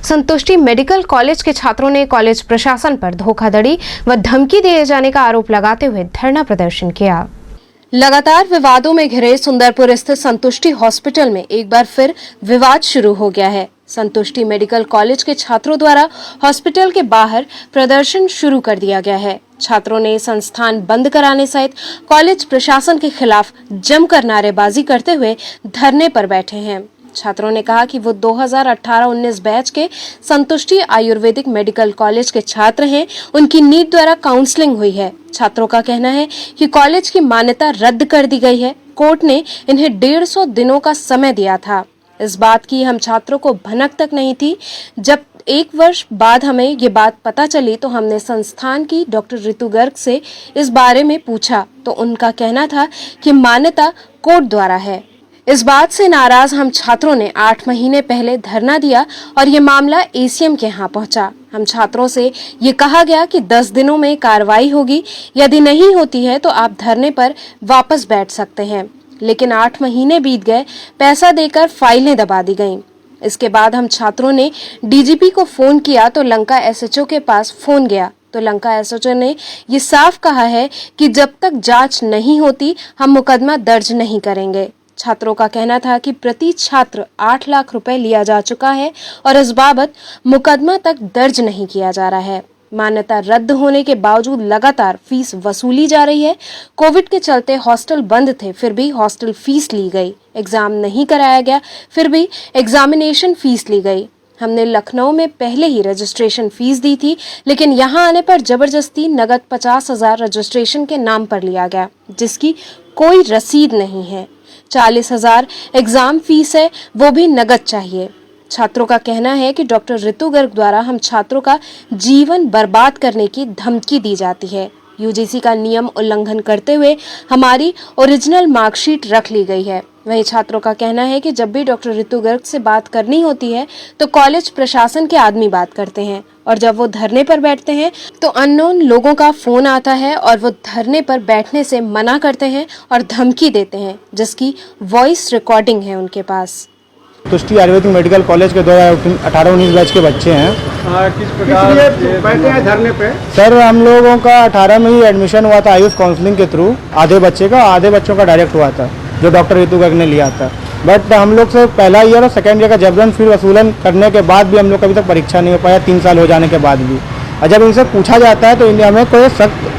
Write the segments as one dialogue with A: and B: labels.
A: संतुष्टि medical college के छात्रों ने कॉलेज प्रशासन पर धोखाधड़ी व धमकी दिए जाने का आरोप लगाते हुए धरना प्रदर्शन किया। लगातार विवादों में घिरे सुंदरपुर स्थित संतुष्टि हॉस्पिटल में एक बार फिर विवाद शुरू हो गया है। संतुष्टि मेडिकल कॉलेज के छात्रों द्वारा हॉस्पिटल के बाहर प्रदर्शन शुरू कर दिया गया है। छात्रों ने संस्थान बंद कराने सहित कॉलेज प्रशासन के खिलाफ जमकर नारेबाजी करते हुए धरने पर बैठे हैं। छात्रों ने कहा कि वो 2018-19 बैच के संतुष्टि आयुर्वेदिक मेडिकल कॉलेज के छात्र हैं। उनकी नीट द्वारा काउंसलिंग हुई है। छात्रों का कहना है कि कॉलेज की मान्यता रद्द कर दी गई है। कोर्ट ने इन्हें 150 दिनों का समय दिया था। इस बात की हम छात्रों को भनक तक नहीं थी। जब 1 वर्ष बाद हमें ये बात पता चली तो हमने संस्थान की डॉक्टर ऋतु गर्ग से इस बारे में पूछा तो उनका कहना था कि मान्यता कोर्ट द्वारा है। इस बात से नाराज हम छात्रों ने 8 महीने पहले धरना दिया और ये मामला एसीएम के यहाँ पहुंचा। हम छात्रों से ये कहा गया कि 10 दिनों में कार्रवाई होगी, यदि नहीं होती है तो आप धरने पर वापस बैठ सकते हैं। लेकिन 8 महीने बीत गए, पैसा देकर फाइलें दबा दी गईं। इसके बाद हम छात्रों ने डीजीपी को फोन किया तो लंका एसएचओ के पास फोन गया तो लंका एसएचओ ने ये साफ कहा है कि जब तक जांच नहीं होती हम मुकदमा दर्ज नहीं करेंगे। छात्रों का कहना था कि प्रति छात्र 8 लाख रुपए लिया जा चुका है और इस बाबत मुकदमा तक दर्ज नहीं किया जा रहा है। मान्यता रद्द होने के बावजूद लगातार फीस वसूली जा रही है। कोविड के चलते हॉस्टल बंद थे, फिर भी हॉस्टल फीस ली गई। एग्जाम नहीं कराया गया, फिर भी एग्जामिनेशन फीस ली गई। हमने लखनऊ में पहले ही रजिस्ट्रेशन फीस दी थी, लेकिन यहाँ आने पर जबरदस्ती नगद 50,000 रजिस्ट्रेशन के नाम पर लिया गया, जिसकी कोई रसीद नहीं है। 40,000 एग्जाम फीस है, वो भी नगद चाहिए। छात्रों का कहना है कि डॉक्टर ऋतु गर्ग द्वारा हम छात्रों का जीवन बर्बाद करने की धमकी दी जाती है। यूजीसी का नियम उल्लंघन करते हुए हमारी ओरिजिनल मार्कशीट रख ली गई है। वहीं छात्रों का कहना है कि जब भी डॉक्टर ऋतु गर्ग से बात करनी होती है तो कॉलेज प्रशासन के आदमी बात करते हैं और जब वो धरने पर बैठते हैं तो अननोन लोगों का फोन आता है और वो धरने पर बैठने से मना करते हैं और धमकी देते हैं, जिसकी वॉइस रिकॉर्डिंग है उनके पास।
B: संतुष्टि आयुर्वेदिक मेडिकल कॉलेज के 2018-19 बैच के बच्चे हैं।
C: किस प्रकार बैठे हैं धरने पे?
B: सर हम लोगों का 18 में ही एडमिशन हुआ था आयुष काउंसलिंग के थ्रू। आधे बच्चे का, आधे बच्चों का डायरेक्ट हुआ था जो डॉक्टर ऋतु गर्ग ने लिया था। बट हम लोग से पहला ईयर और सेकेंड ईयर का जबरन फी वसूलन करने के बाद भी हम लोग कभी तक परीक्षा नहीं हो पाया, 3 साल हो जाने के बाद भी। और जब इनसे पूछा जाता है तो हमें कोई सख्त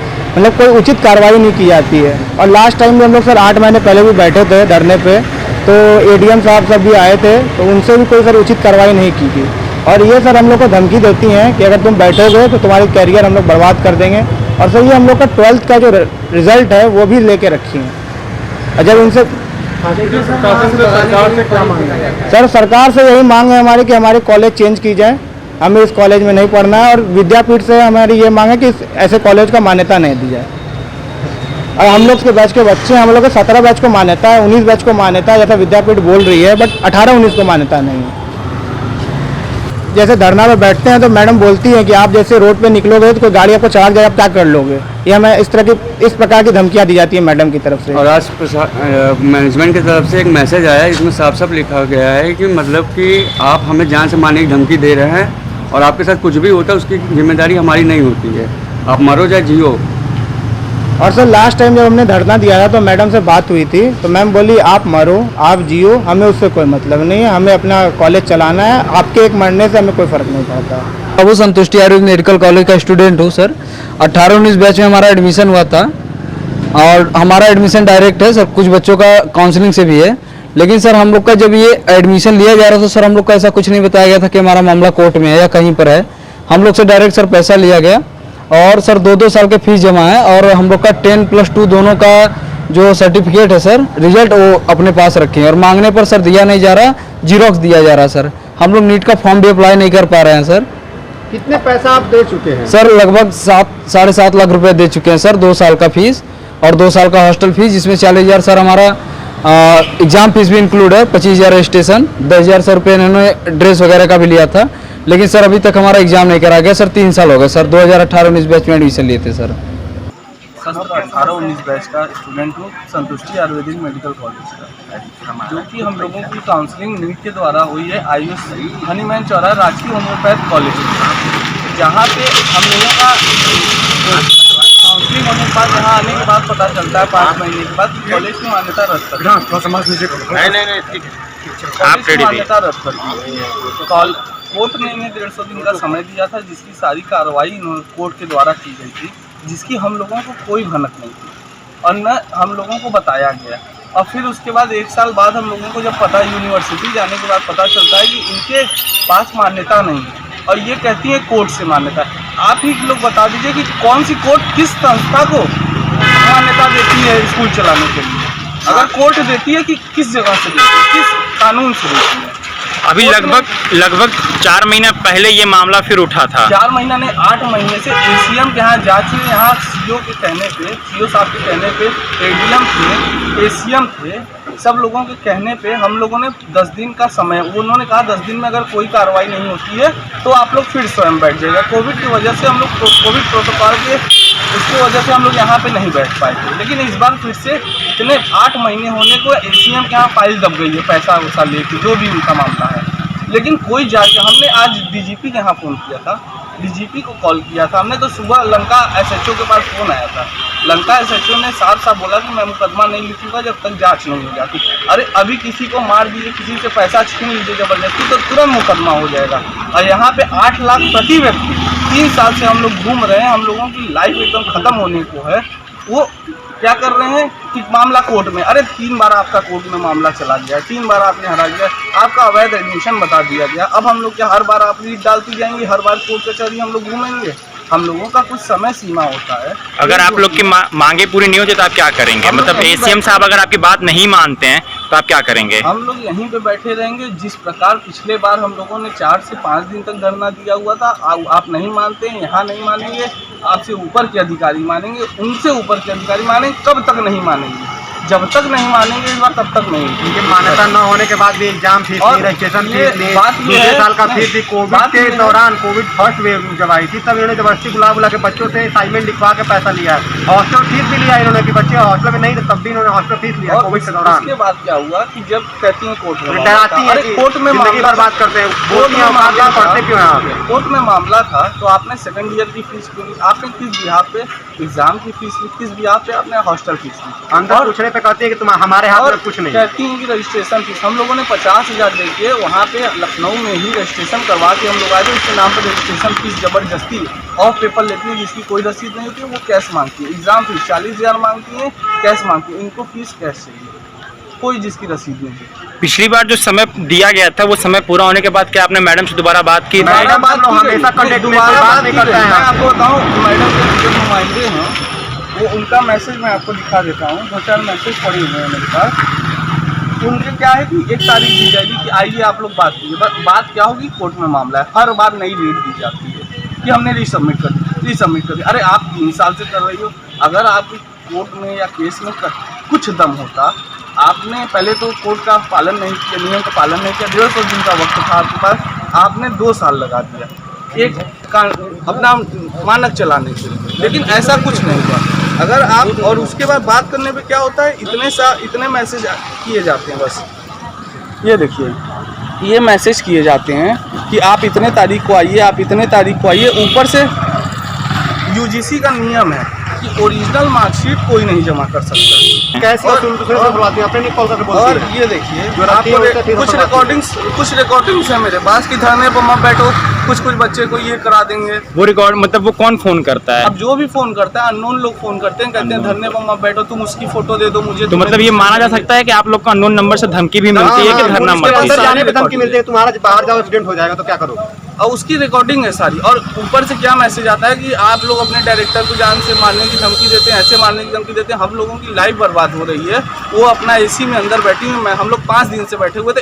B: कोई उचित कार्रवाई नहीं की जाती है। और लास्ट टाइम भी हम लोग सर 8 महीने पहले भी बैठे थे धरने पे, तो एडीएम साहब सब भी आए थे, तो उनसे भी कोई सर उचित कार्रवाई नहीं की गई। और ये सर हम लोग को धमकी देती हैं कि अगर तुम बैठोगे तो तुम्हारी कैरियर हम लोग बर्बाद कर देंगे। और सर ये हम लोग का 12th का जो रिजल्ट है वो भी लेके रखी हैं। और जब इनसे
C: सरकार से क्या मांग है?
B: सर सरकार से यही मांग है हमारी कि हमारे कॉलेज चेंज की जाए, हमें इस कॉलेज में नहीं पढ़ना है। और विद्यापीठ से हमारी ये मांग है कि ऐसे कॉलेज का मान्यता नहीं दी जाए। और हम लोग के बैच के बच्चे, हम लोग के 17 बैच को मान्यता है, 19 बैच को मान्यता है, जैसा विद्यापीठ बोल रही है, बट 18-19 को मान्यता नहीं है। जैसे धरना में बैठते हैं तो मैडम बोलती हैं कि आप जैसे रोड पे निकलोगे तो कोई गाड़ी आपको चढ़ा जाए, आप क्या कर लोगे। ये हमें इस प्रकार की धमकियां दी जाती है मैडम की तरफ से।
D: और आज मैनेजमेंट की तरफ से एक मैसेज आया है, इसमें साफ साफ लिखा गया है कि मतलब कि आप हमें जान से मारने की धमकी दे रहे हैं और आपके साथ कुछ भी होता है उसकी जिम्मेदारी हमारी नहीं होती है। आप मरो चाहे जियो।
B: और सर लास्ट टाइम जब हमने धरना दिया था तो मैडम से बात हुई थी, तो मैम बोली आप मरो आप जियो, हमें उससे कोई मतलब नहीं है, हमें अपना कॉलेज चलाना है, आपके एक मरने से हमें कोई फ़र्क नहीं पड़ता।
E: वो संतुष्टि आयुर्वेदिक मेडिकल कॉलेज का स्टूडेंट हूँ सर। 18-19 बैच में हमारा एडमिशन हुआ था और हमारा एडमिशन डायरेक्ट है सर, कुछ बच्चों का काउंसलिंग से भी है। लेकिन सर हम लोग का जब ये एडमिशन लिया जा रहा था सर, हम लोग का ऐसा कुछ नहीं बताया गया था कि हमारा मामला कोर्ट में है या कहीं पर है। हम लोग से डायरेक्ट सर पैसा लिया गया और सर 2-2 साल के फीस जमा है और हम लोग का 10+2 दोनों का जो सर्टिफिकेट है सर, रिजल्ट वो अपने पास रखे हैं और मांगने पर सर दिया नहीं जा रहा, जीरोक्स दिया जा रहा सर। हम लोग नीट का फॉर्म भी अप्लाई नहीं कर पा रहे हैं सर।
C: कितने पैसा आप दे चुके हैं?
E: सर लगभग 7-7.5 लाख रुपए दे चुके हैं सर, 2 साल का फीस और 2 साल का हॉस्टल फीस, जिसमें 40,000 सर हमारा एग्जाम फीस भी इंक्लूड है, 25,000 रजिस्ट्रेशन, 10,000 सर रुपये इन्होंने ड्रेस वगैरह का भी लिया था। लेकिन सर अभी तक हमारा एग्जाम नहीं करा गया सर, 3 साल हो गए सर। 2018-19 बैच में एडमिशन लिए थे सर।
F: सत्र 18-19 बैच का स्टूडेंट हूँ, संतुष्टि आयुर्वेदिक मेडिकल कॉलेज का, जो कि हम लोगों की काउंसलिंग नीट के द्वारा हुई है आयुष हनीमैन चौराहा राजकीय होम्योपैथ कॉलेज, जहाँ पे हम लोगों का काउंसलिंग होने के बाद यहाँ आने के बाद पता चलता है 5 महीने के बाद कॉलेज की मान्यता रद्द कर दी। मान्यता रद्द कर दी। कोर्ट ने इन्हें 150 दिन का समय दिया था, जिसकी सारी कार्रवाई कोर्ट के द्वारा की गई थी, जिसकी हम लोगों को कोई भनक नहीं थी और न हम लोगों को बताया गया। और फिर उसके बाद 1 साल बाद हम लोगों को जब पता यूनिवर्सिटी जाने के बाद पता चलता है कि इनके पास मान्यता नहीं है और ये कहती है कोर्ट से मान्यता। आप ही लोग बता दीजिए कि कौन सी कोर्ट किस संस्था को मान्यता देती है स्कूल चलाने के लिए? अगर कोर्ट देती है कि किस जगह से देती है, किस कानून से देती है?
G: अभी लगभग 4 महीने पहले ये मामला फिर उठा था।
F: 4 महीना ने 8 महीने से एसीएम के यहाँ जांच में, यहाँ सीओ के कहने पे, सीओ साहब के कहने पे, एडीएम थे, एसीएम थे, सब लोगों के कहने पे हम लोगों ने 10 दिन का समय, उन्होंने कहा 10 दिन में अगर कोई कार्रवाई नहीं होती है तो आप लोग फिर स्वयं बैठ जाएगा। कोविड की वजह से हम लोग कोविड प्रोटोकॉल के उसकी वजह से हम लोग यहाँ पे नहीं बैठ पाए थे, लेकिन इस बार फिर से इतने 8 महीने होने को एसीएम के यहाँ फाइल दब गई है, पैसा वैसा लेके, जो भी उनका मामला है। लेकिन कोई जाके, हमने आज डीजीपी के यहाँ फ़ोन किया था, डीजीपी को कॉल किया था हमने, तो सुबह लंका एसएचओ के पास फ़ोन आया था। लंका एसएचओ ने साफ साफ बोला कि मैं मुकदमा नहीं लिखूंगा जब तक जांच नहीं हो जाती। अरे अभी किसी को मार दीजिए, किसी से पैसा छीन लीजिए जबरदस्ती, तो तुरंत मुकदमा हो जाएगा। और यहाँ पे 8 लाख प्रति व्यक्ति, 3 साल से हम लोग घूम रहे हैं, हम लोगों की लाइफ एकदम ख़त्म होने को है। वो क्या कर रहे हैं कि मामला कोर्ट में, अरे 3 बार आपका कोर्ट में मामला चला गया, 3 बार आपने हरा दिया, आपका अवैध एडमिशन बता दिया गया। अब हम लोग क्या हर बार आप रीट डालती जाएंगे, हर बार कोर्ट कचहरी हम लोग घूमेंगे? हम लोगों का कुछ समय सीमा होता है।
G: अगर आप लोग की मांगे पूरी नहीं होती तो आप क्या करेंगे? मतलब एसीएम साहब अगर आपकी बात नहीं मानते हैं तो आप क्या करेंगे?
F: हम लोग यहीं पे बैठे रहेंगे। जिस प्रकार पिछले बार हम लोगों ने 4 से 5 दिन तक धरना दिया हुआ था, आप नहीं मानते हैं, यहाँ नहीं मानेंगे, आपसे ऊपर के अधिकारी मानेंगे, उनसे ऊपर के अधिकारी मानेंगे, कब तक नहीं मानेंगे? जब तक नहीं मानेंगे इस बार, तब तक नहीं।
C: इनकी मान्यता न होने के बाद भी एग्जाम फीस नहीं, रजिस्ट्रेशन फीस नहीं, दूसरे साल का फीस भी कोविड के दौरान, कोविड फर्स्ट वेव जब आई थी तब इन्होंने जबरदस्ती बुला के बच्चों से असाइनमेंट लिखवा के पैसा लिया है। हॉस्टल फीस भी लिया इन्होंने कि बच्चे हॉस्टल में नहीं, तब भी इन्होंने हॉस्टल फीस लिया कोविड के दौरान।
F: उसके बाद क्या हुआ कि जब कहती है कोर्ट में
C: डराती है, कोर्ट में बर्बाद करते हैं, पढ़ते क्यों हैं?
F: कोर्ट में मामला था तो आपने 2nd ईयर की फीस क्यों ली? आपने किस बिहाफ पे एग्जाम की फीस ली? किस बिहाफ पे आपने हॉस्टल फीस ली?
C: अंदर पूछने पे कहते हैं कि तुम हमारे हाथ में कुछ नहीं।
F: कहती हैं कि रजिस्ट्रेशन फीस हम लोगों ने 50,000 देके वहाँ पे लखनऊ में ही रजिस्ट्रेशन करवा के हम लोग आए थे। उसके नाम पर रजिस्ट्रेशन फीस जबरदस्ती ऑफ पेपर लेती है, जिसकी कोई रसीद नहीं होती है, वो कैश मांगती है। एग्जाम फीस 40,000 मांगती है, कैश मांगती है। इनको फीस कैश चाहिए, कोई जिसकी रसीद नहीं है।
G: पिछली बार जो समय दिया गया था वो समय पूरा होने के बाद क्या आपने मैडम से दोबारा बात की?
C: मैडम हमेशा कांटेक्ट में बात नहीं करते हैं।
F: मैं आपको बताऊँ, मैडम के जो नुमाइंदे हैं वो उनका मैसेज मैं आपको दिखा देता हूँ। 2-4 मैसेज पड़े हुए हैं मेरे पास। उनके क्या है कि 1 तारीख दी जाएगी कि आइए आप लोग बात कीजिए। बात क्या होगी, कोर्ट में मामला है, हर बार नई डेट दी जाती है कि हमने रीसबमिट कर दी। अरे आप 3 साल से कर रही हो। अगर आप कोर्ट में या केस में कुछ दम होता, आपने पहले तो कोर्ट का पालन नहीं किया, नियम का पालन नहीं किया। 150 दिन का वक्त था आपके पास, आपने 2 साल लगा दिया एक अपना मानक चलाने के लिए, लेकिन ऐसा कुछ नहीं हुआ। अगर आप और उसके बाद बात करने पे क्या होता है, इतने मैसेज किए जाते हैं। बस ये देखिए, ये मैसेज किए जाते हैं कि आप इतने तारीख को आइए, आप इतने तारीख को आइए। ऊपर से यूजीसी का नियम है कि ओरिजिनल मार्कशीट कोई नहीं जमा कर सकता।
C: कैसे
F: और ये देखिए, आपको कुछ रिकॉर्डिंग्स है मेरे पास कि धरने पर मत बैठो, कुछ बच्चे को ये करा देंगे।
G: वो रिकॉर्ड मतलब वो कौन फोन करता है?
F: अब जो भी फोन करता है, अननोन लोग फोन करते हैं, कहते हैं धरने पर मत बैठो, तुम उसकी फोटो दे दो मुझे।
G: तो मतलब ये माना जा सकता है कि आप लोग को अननोन नंबर से धमकी भी मिलती है कि धरना मत
C: अंदर जाने पे धमकी मिलती है, तुम्हारा बाहर जाओ एक्सीडेंट हो जाएगा तो क्या करो?
F: और उसकी रिकॉर्डिंग है सारी। और ऊपर से क्या मैसेज आता है कि आप लोग अपने डायरेक्टर को जान से मारने की धमकी देते हैं, ऐसे मारने की धमकी देते हैं। हम लोगों की लाइफ बर्बाद हो रही है। वो अपना एसी में अंदर बैठी हुई, हम लोग 5 दिन से बैठे हुए थे।